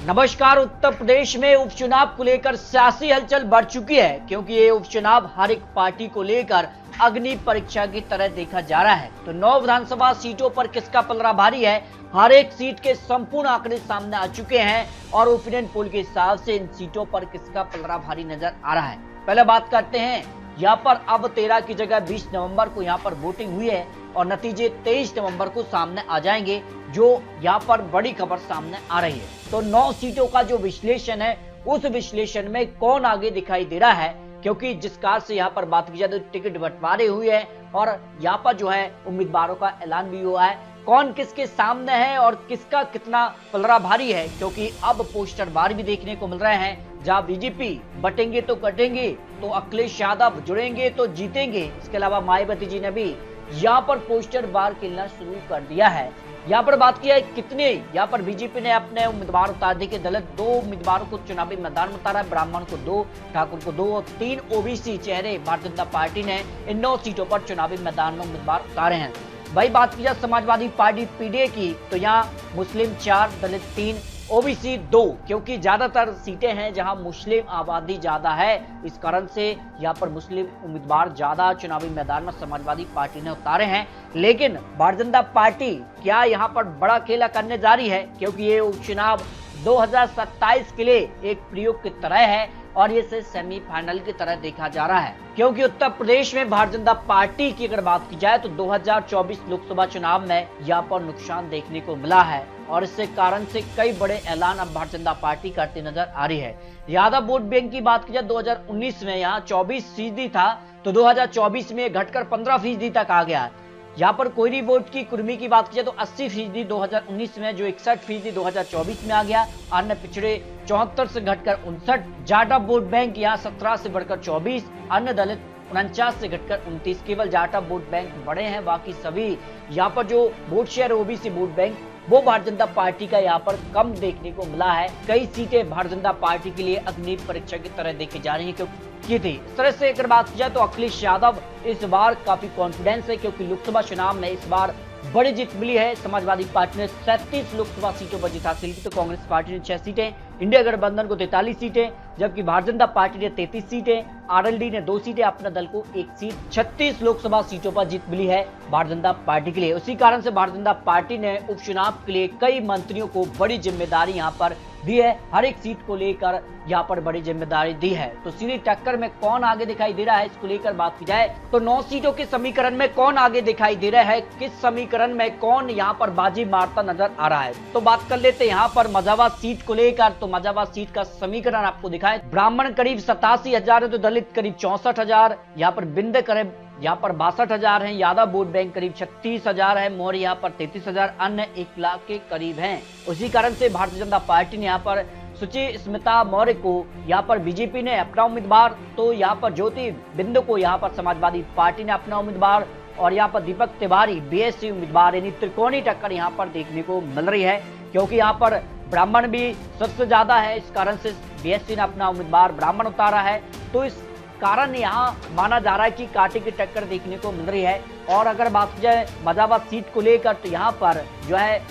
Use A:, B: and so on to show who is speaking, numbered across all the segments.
A: नमस्कार। उत्तर प्रदेश में उपचुनाव को लेकर सियासी हलचल बढ़ चुकी है, क्योंकि ये उपचुनाव हर एक पार्टी को लेकर अग्नि परीक्षा की तरह देखा जा रहा है। तो 9 विधानसभा सीटों पर किसका पलड़ा भारी है, हर एक सीट के संपूर्ण आंकड़े सामने आ चुके हैं और ओपिनियन पोल के हिसाब से इन सीटों पर किसका पलड़ा भारी नजर आ रहा है। पहले बात करते हैं, यहाँ पर अब 13 की जगह 20 नवंबर को यहाँ पर वोटिंग हुई है और नतीजे 23 नवंबर को सामने आ जाएंगे, जो यहाँ पर बड़ी खबर सामने आ रही है। तो 9 सीटों का जो विश्लेषण है, उस विश्लेषण में कौन आगे दिखाई दे रहा है, क्योंकि जिस कार से यहाँ पर बात की जाए तो टिकट बंटवारे हुए हैं और यहाँ पर जो है उम्मीदवारों का ऐलान भी हुआ है, कौन किसके सामने है और किसका कितना पलड़ा भारी है, क्योंकि अब पोस्टर बार भी देखने को मिल रहे हैं। जहां बीजेपी बटेंगे तो कटेंगे, तो अखिलेश यादव जुड़ेंगे तो जीतेंगे। इसके अलावा मायावती जी ने भी यहाँ पर पोस्टर बार खेलना शुरू कर दिया है। यहाँ पर बात की है कितने यहाँ पर बीजेपी ने अपने उम्मीदवार उतार दिए कि दलित 2 उम्मीदवारों को चुनावी मैदान में उतारा है, ब्राह्मण को 2, ठाकुर को 2 और 3 ओबीसी चेहरे भारतीय जनता पार्टी ने इन 9 सीटों पर चुनावी मैदान में उम्मीदवार उतारे हैं। वही बात की जाए समाजवादी पार्टी पीडीए की, तो यहाँ मुस्लिम 4, दलित 3, ओबीसी 2, क्योंकि ज्यादातर सीटें हैं जहां मुस्लिम आबादी ज्यादा है, इस कारण से यहां पर मुस्लिम उम्मीदवार ज्यादा चुनावी मैदान में समाजवादी पार्टी ने उतारे हैं। लेकिन भारतीय जनता पार्टी क्या यहां पर बड़ा खेला करने जा रही है, क्योंकि ये उपचुनाव 2027 के लिए एक प्रयोग की तरह है और ये से सेमीफाइनल की तरह देखा जा रहा है, क्योंकि उत्तर प्रदेश में भारतीय जनता पार्टी की अगर बात की जाए तो 2024 लोकसभा चुनाव में यहाँ पर नुकसान देखने को मिला है और इससे कारण से कई बड़े ऐलान अब भारतीय जनता पार्टी करती नजर आ रही है। यादव वोट बैंक की बात की जाए 2019 में यहाँ 24% था, तो 2024 में घटकर 15% तक आ गया। यहाँ पर कोयरी वोट की कुर्मी की बात की जाए तो 80% 2019 में, जो 61% 2024 में आ गया। अन्य पिछड़े 74 से घटकर 59, जाटा वोट बैंक यहाँ 17 से बढ़कर 24, अन्य दलित 49 से घटकर 29। केवल जाटा वोट बैंक बड़े हैं, बाकी सभी यहाँ पर जो vote share OBC vote bank वो भारतीय जनता पार्टी का यहाँ पर कम देखने को मिला है। कई सीटें भारतीय जनता पार्टी के लिए अग्नि परीक्षा की तरह देखी जा रही है, क्योंकि थी इस तरह से अगर बात की जाए तो अखिलेश यादव इस बार काफी कॉन्फिडेंस है, क्योंकि लोकसभा चुनाव में इस बार बड़ी जीत मिली है। समाजवादी पार्टी ने 37 लोकसभा सीटों पर जीत हासिल की, तो कांग्रेस पार्टी ने 6 सीटें, इंडिया गठबंधन को 43 सीटें, जबकि भारतीय जनता पार्टी ने 33 सीटें, आरएलडी ने 2 सीटें, अपने दल को 1 सीट, 36 लोकसभा सीटों पर जीत मिली है भारतीय जनता पार्टी के लिए। उसी कारण से भारतीय जनता पार्टी ने उपचुनाव के लिए कई मंत्रियों को बड़ी जिम्मेदारी यहाँ पर दी है, हर एक सीट को लेकर यहाँ पर बड़ी जिम्मेदारी दी है। तो सीधी टक्कर में कौन आगे दिखाई दे रहा है, इसको लेकर बात की जाए तो 9 सीटों के समीकरण में कौन आगे दिखाई दे रहा है, किस समीकरण में कौन यहाँ पर बाजी मारता नजर आ रहा है। तो बात कर लेते हैं यहाँ पर मजाबाद सीट को लेकर। तो मजाबाद सीट का समीकरण आपको दिखाए, ब्राह्मण करीब 87,000 है, तो दलित करीब 64,000, यहाँ पर बिंद करीब यहाँ पर 62,000 है, यादव वोट बैंक करीब 36,000 है, मौर्य यहाँ पर 33,000, अन्य 1 लाख के करीब हैं। उसी कारण से भारतीय जनता पार्टी ने यहाँ पर सुचि स्मिता मौर्य को यहाँ पर बीजेपी ने अपना उम्मीदवार, तो यहाँ पर ज्योति बिंद को यहाँ पर समाजवादी पार्टी ने अपना उम्मीदवार और यहाँ पर दीपक तिवारी बीएसपी उम्मीदवार, यानी त्रिकोणीय टक्कर यहाँ पर देखने को मिल रही है, क्योंकि यहाँ पर ब्राह्मण भी सबसे ज्यादा है, इस कारण से बीएसपी ने अपना उम्मीदवार ब्राह्मण उतारा है। तो इस कारण यहाँ माना जा रहा है कि कांटे की टक्कर देखने को मिल रही है। और अगर बात की जाए मजाबाद सीट को लेकर, तो यहाँ पर जो है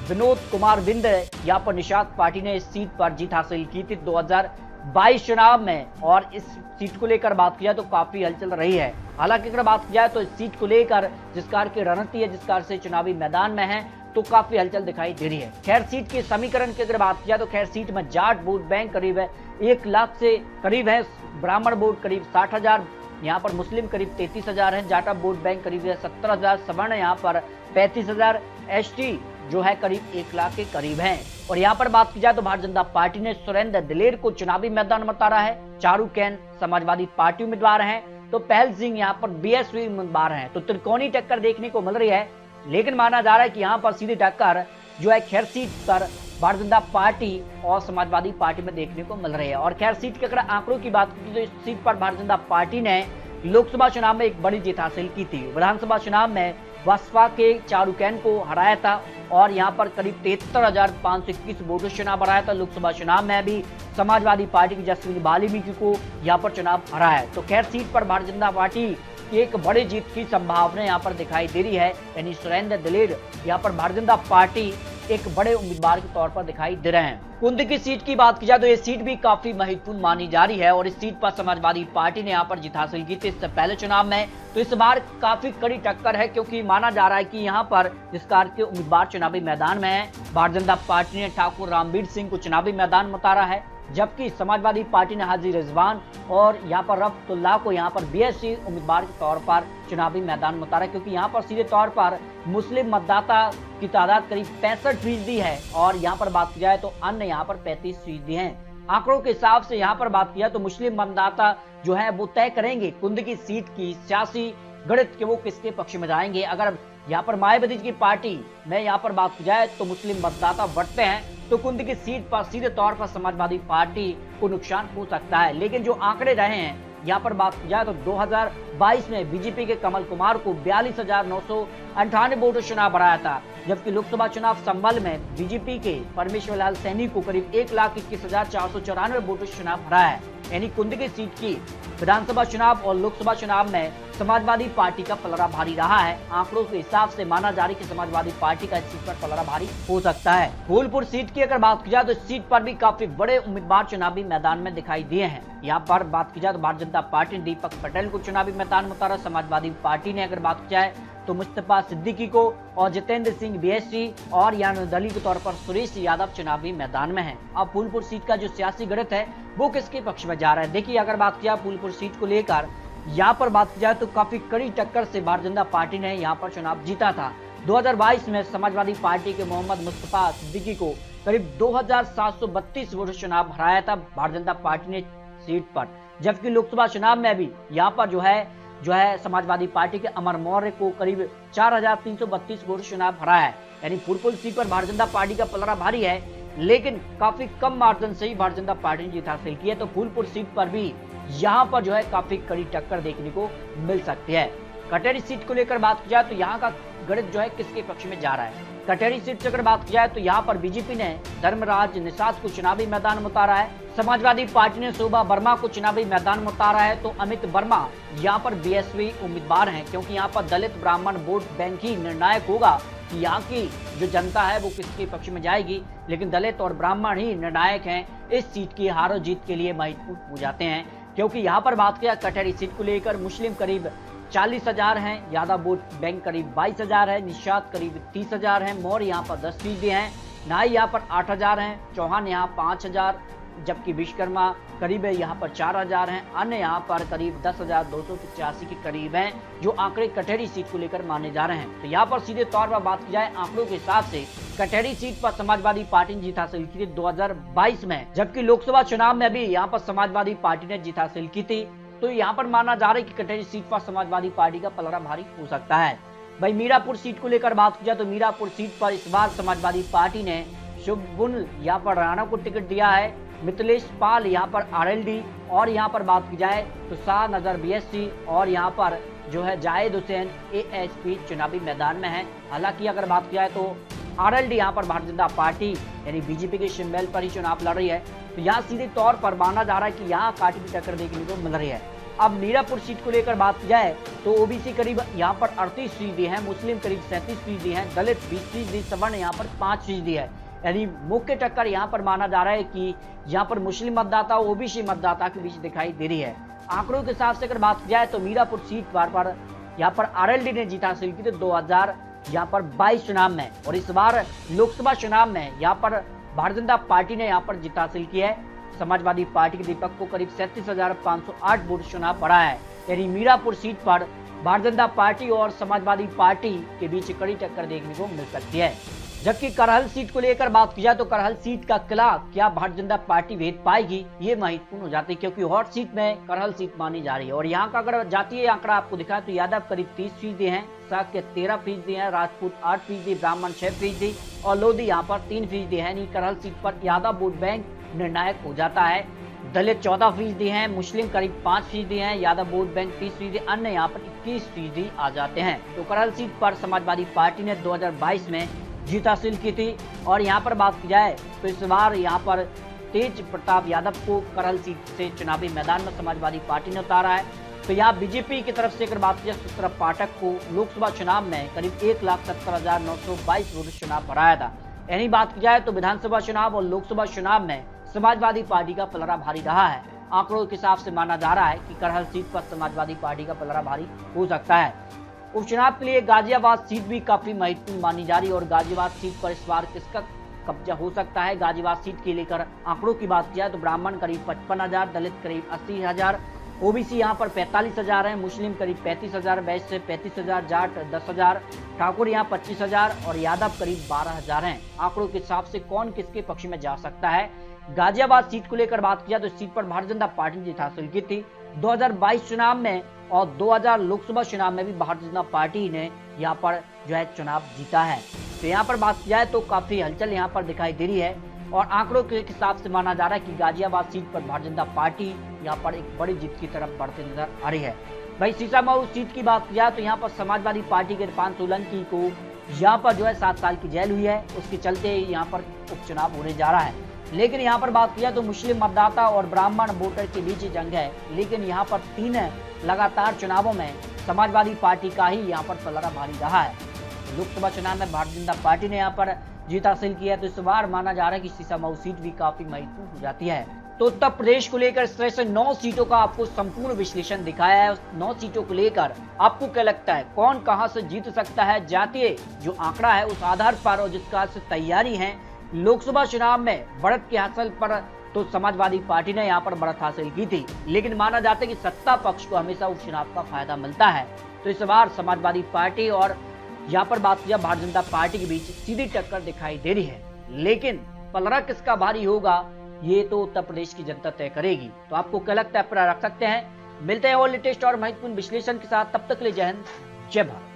A: विनोद कुमार बिंद, यहाँ पर निषाद पार्टी ने इस सीट पर जीत हासिल की थी 2022 चुनाव में, और इस सीट को लेकर बात की जाए तो काफी हलचल रही है। हालांकि अगर बात की जाए तो इस सीट को लेकर जिस कार की रणनीति है, जिस कार से चुनावी मैदान में है, तो काफी हलचल दिखाई दे रही है। खैर सीट के समीकरण की अगर बात की जाए तो खैर सीट में जाट वोट बैंक करीब है 1 लाख से करीब है, ब्राह्मण वोट करीब 60,000, यहाँ पर मुस्लिम करीब 33,000 है, जाटा वोट बैंक करीब है 17,000, सवर्ण यहाँ पर 35,000, एसटी जो है करीब 1 लाख के करीब हैं। और यहाँ पर बात की जाए तो भारतीय जनता पार्टी ने सुरेंद्र दिलेर को चुनावी मैदान में उतारा है, चारू कैन समाजवादी पार्टी उम्मीदवार हैं, तो पहल सिंह यहाँ पर बीएसपी उम्मीदवार हैं। तो त्रिकोणीय टक्कर देखने को मिल रही है, लेकिन माना जा रहा है कि यहाँ पर सीधी टक्कर जो है खैर सीट पर भारतीय जनता पार्टी और समाजवादी पार्टी में देखने को मिल रही है। और खैर सीट के अगर आंकड़ों की बात की तो इस सीट पर भारतीय जनता पार्टी ने लोकसभा चुनाव में एक बड़ी जीत हासिल की थी। विधानसभा चुनाव में बसपा के चारुकैन को हराया था और यहाँ पर करीब 73,521 वोटों से चुनाव हराया था। लोकसभा चुनाव में भी समाजवादी पार्टी की जसवीनी वाल्मीकि को यहाँ पर चुनाव हराया है। तो खैर सीट पर भारतीय जनता पार्टी की एक बड़ी जीत की संभावना यहाँ पर दिखाई दे रही है, यानी सुरेंद्र दिलेर यहाँ पर भारतीय जनता पार्टी एक बड़े उम्मीदवार के तौर पर दिखाई दे रहे हैं। कुंद की सीट की बात की जाए तो ये सीट भी काफी महत्वपूर्ण मानी जा रही है और इस सीट पर समाजवादी पार्टी ने यहाँ पर जीत हासिल की थी इससे पहले चुनाव में। तो इस बार काफी कड़ी टक्कर है क्योंकि माना जा रहा है कि यहाँ पर जिस कार के उम्मीदवार चुनावी मैदान में है, भारतीय जनता पार्टी ने ठाकुर रामवीर सिंह को चुनावी मैदान में उतारा है, जबकि समाजवादी पार्टी ने हाजी रिजवान और यहाँ पर रफ्तुल्लाह को यहाँ पर बीएसपी उम्मीदवार के तौर पर चुनावी मैदान में उतारा, क्योंकि यहाँ पर सीधे तौर पर मुस्लिम मतदाता की तादाद करीब 65% है और यहाँ पर बात की जाए तो अन्य यहाँ पर 35% हैं। आंकड़ों के हिसाब से यहाँ पर बात किया तो मुस्लिम मतदाता जो है वो तय करेंगे कुंद की सीट की सियासी गणित के वो किसके पक्ष में जाएंगे। अगर यहाँ पर मायावती की पार्टी में यहाँ पर बात की जाए तो मुस्लिम मतदाता बढ़ते हैं तो कुंद की सीट पर सीधे तौर पर समाजवादी पार्टी को नुकसान हो सकता है। लेकिन जो आंकड़े रहे हैं यहाँ पर बात की जाए तो 2022 में बीजेपी के कमल कुमार को 42,998 वोटों से चुनाव हराया था, जबकि लोकसभा चुनाव संबल में बीजेपी के परमेश्वर लाल सैनी को करीब 1,21,494 वोटों से चुनाव हराया है। यानी कुंद की सीट की विधानसभा चुनाव और लोकसभा चुनाव में समाजवादी पार्टी का पलड़ा भारी रहा है। आंकड़ों के हिसाब से माना जा रही है कि समाजवादी पार्टी का इस सीट पर पलड़ा भारी हो सकता है। फूलपुर सीट की अगर बात की जाए तो इस सीट पर भी काफी बड़े उम्मीदवार चुनावी मैदान में दिखाई दिए हैं। यहाँ पर बात की जाए तो भारतीय जनता पार्टी ने दीपक पटेल को चुनावी मैदान में उतारा। समाजवादी पार्टी ने अगर बात की जाए तो मुस्तफा सिद्दीकी को और जितेंद्र सिंह बीएसपी और यहाँ निर्दलीय के तौर पर सुरेश यादव चुनावी मैदान में हैं। अब फूलपुर सीट का जो सियासी गणित है वो किसके पक्ष में जा रहा है, देखिए अगर बात किया फूलपुर सीट को लेकर यहाँ पर बात की जाए तो काफी कड़ी टक्कर से भारतीय जनता पार्टी ने यहाँ पर चुनाव जीता था। 2022 में समाजवादी पार्टी के मोहम्मद मुस्तफा सिद्दीकी को करीब 2,732 वोटों से चुनाव हराया था भारतीय जनता पार्टी ने सीट पर, जबकि लोकसभा चुनाव में भी यहाँ पर जो है समाजवादी पार्टी के अमर मौर्य को करीब 4,332 वोट चुनाव हराया है। यानी फूलपुर सीट पर भारतीय जनता पार्टी का पलड़ा भारी है, लेकिन काफी कम मार्जिन से ही भारतीय जनता पार्टी ने जीत हासिल की है। तो फूलपुर सीट पर भी यहाँ पर जो है काफी कड़ी टक्कर देखने को मिल सकती है। कटेरी सीट को लेकर बात की जाए तो यहाँ का गणित जो है किसके पक्ष में जा रहा है। कटेरी सीट से अगर बात की जाए तो यहाँ पर बीजेपी ने धर्मराज निषाद को चुनावी मैदान में उतारा है। समाजवादी पार्टी ने शोभा वर्मा को चुनावी मैदान में उतारा है। तो अमित वर्मा यहाँ पर बीएसपी उम्मीदवार हैं, क्योंकि यहाँ पर दलित ब्राह्मण वोट बैंक ही निर्णायक होगा कि यहाँ की जो जनता है वो किसके पक्ष में जाएगी। लेकिन दलित और ब्राह्मण ही निर्णायक हैं, इस सीट की हार और जीत के लिए महत्वपूर्ण हो जाते हैं, क्योंकि यहाँ पर बात किया कटेरी सीट को लेकर मुस्लिम करीब 40,000 हैं, यादव वोट बैंक करीब 22,000 है, निषाद करीब 30,000 है, मौर्य यहाँ पर 10% हैं, नाई यहाँ पर 8,000 हैं, चौहान यहाँ 5,000, जबकि विश्वकर्मा करीब यहाँ पर 4,000 हैं, अन्य यहाँ पर करीब 10,285 के करीब हैं, जो आंकड़े कटेरी सीट को लेकर माने जा रहे हैं। तो यहाँ पर सीधे तौर पर बात की जाए आंकड़ों के हिसाब से कटेरी सीट पर समाजवादी पार्टी ने जीत हासिल की थी 2022 में, जबकि लोकसभा चुनाव में भी यहाँ पर समाजवादी पार्टी ने जीत हासिल की थी। तो यहाँ पर माना जा रहा है कि कटेरी सीट पर समाजवादी पार्टी का पलड़ा भारी हो सकता है। भाई मीरापुर सीट को लेकर बात की जाए तो मीरापुर सीट पर इस बार समाजवादी पार्टी ने शुभबुल यहाँ पर राणा को टिकट दिया है, मिथिलेश पाल यहाँ पर आरएलडी, और यहाँ पर बात की जाए तो शाह नजर बीएससी और यहाँ पर जो है जाहिद हुसैन एएसपी चुनावी मैदान में है। हालांकि अगर बात की जाए तो आरएलडी यहाँ पर भारतीय जनता पार्टी यानी बीजेपी के सिंबल पर ही चुनाव लड़ रही है। तो यहाँ सीधे तौर पर माना जा रहा है कि यहाँ काटी की टक्कर देखने को मिल रही है। अब मीरापुर सीट को लेकर बात की जाए तो ओबीसी करीब यहाँ पर 38% है, मुस्लिम करीब 37% है, दलित 20%, सवर्ण यहाँ पर 5% है। यानी मुख्य टक्कर यहाँ पर माना जा रहा है कि यहाँ पर मुस्लिम मतदाता ओबीसी मतदाता के बीच दिखाई दे रही है। आंकड़ों के हिसाब से अगर बात की जाए तो मीरापुर सीट पर यहाँ पर आरएलडी ने जीत हासिल की थी 2022 चुनाव में, और इस बार लोकसभा चुनाव में यहाँ पर भारतीय जनता पार्टी ने यहाँ पर जीत हासिल की है। समाजवादी पार्टी के दीपक को करीब 37,508 वोट चुनाव पड़ा है। यानी मीरापुर सीट पर भारतीय जनता पार्टी और समाजवादी पार्टी के बीच कड़ी टक्कर देखने को मिल सकती है। जबकि करहल सीट को लेकर बात की जाए तो करहल सीट का किला क्या भारतीय जनता पार्टी भेद पाएगी, ये महत्वपूर्ण हो जाती है, क्योंकि हॉट सीट में करहल सीट मानी जा रही है। और यहाँ का अगर जातीय आंकड़ा आपको दिखाए तो यादव करीब 30% हैं, शाक्य 13% हैं, राजपूत 8%, ब्राह्मण 6% और लोधी यहाँ पर 3% है। यानी करहल सीट पर यादव वोट बैंक निर्णायक हो जाता है। दलित 14% हैं, मुस्लिम करीब 5% हैं, यादव वोट बैंक 30%, अन्य यहाँ पर 21% आ जाते हैं। तो करहल सीट पर समाजवादी पार्टी ने 2022 में जीत हासिल की थी। और यहाँ पर बात की जाए तो इस बार यहाँ पर तेज प्रताप यादव को करहल सीट से चुनावी मैदान में समाजवादी पार्टी ने उतारा है। तो यहाँ बीजेपी की तरफ से अगर बात की जाए तो सुत्रप पाठक को लोकसभा चुनाव में करीब 1,70,922 वोट चुनाव हराया था, यानी बात की जाए तो विधानसभा चुनाव और लोकसभा चुनाव में समाजवादी पार्टी का पलड़ा भारी रहा है। आंकड़ों के हिसाब से माना जा रहा है कि करहल सीट पर समाजवादी पार्टी का पलड़ा भारी हो सकता है। उपचुनाव के लिए गाजियाबाद सीट भी काफी महत्वपूर्ण मानी जा रही है और गाजियाबाद सीट पर इस बार किसका कब्जा हो सकता है। गाजियाबाद सीट के लेकर आंकड़ों की बात की जाए तो ब्राह्मण करीब 55,000, दलित करीब 80,000, ओबीसी यहाँ पर 45,000 है, मुस्लिम करीब 35,000, वैश्य 35,000, जाट 10,000, ठाकुर यहाँ 25,000 और यादव करीब 12,000 हैं। आंकड़ों के हिसाब से कौन किसके पक्ष में जा सकता है। गाजियाबाद सीट को लेकर बात किया तो इस सीट पर भारतीय जनता पार्टी ने जीत हासिल की थी 2022 चुनाव में और 2000 लोकसभा चुनाव में भी भारतीय जनता पार्टी ने यहाँ पर जो है चुनाव जीता है। तो यहाँ पर बात की जाए तो काफी हलचल यहाँ पर दिखाई दे रही है और आंकड़ों के हिसाब से माना जा रहा है कि गाजियाबाद सीट पर भारतीय जनता पार्टी यहाँ पर एक बड़ी जीत की तरफ बढ़ती नजर आ रही है। भाई सीसामऊ सीट की बात की जाए तो यहाँ पर समाजवादी पार्टी के इरफान सोलंकी को यहाँ पर जो है 7 साल की जेल हुई है, उसके चलते यहाँ पर उपचुनाव होने जा रहा है। लेकिन यहाँ पर बात किया तो मुस्लिम मतदाता और ब्राह्मण वोटर के बीच जंग है, लेकिन यहाँ पर 3 लगातार चुनावों में समाजवादी पार्टी का ही यहाँ पर पलड़ा भारी रहा है। लोकसभा चुनाव में भारतीय जनता पार्टी ने यहाँ पर जीत हासिल की है, तो इस बार माना जा रहा है कि सीसामऊ सीट भी काफी महत्वपूर्ण हो जाती है। तो उत्तर प्रदेश को लेकर इस तरह से 9 सीटों का आपको संपूर्ण विश्लेषण दिखाया है। 9 सीटों को लेकर आपको क्या लगता है कौन कहां से जीत सकता है। जातीय जो आंकड़ा है उस आधार पर और जिसका से तैयारी है लोकसभा चुनाव में बढ़त के हासिल पर तो समाजवादी पार्टी ने यहाँ पर बढ़त हासिल की थी, लेकिन माना जाता है कि सत्ता पक्ष को हमेशा उपचुनाव का फायदा मिलता है। तो इस बार समाजवादी पार्टी और यहाँ पर बात किया भारतीय जनता पार्टी के बीच सीधी टक्कर दिखाई दे रही है, लेकिन पलड़ा किसका भारी होगा ये तो उत्तर प्रदेश की जनता तय करेगी। तो आपको क्या लगता है, रख सकते हैं। मिलते हैं और लेटेस्ट और महत्वपूर्ण विश्लेषण के साथ, तब तक के लिए जय हिंद, जय भारत।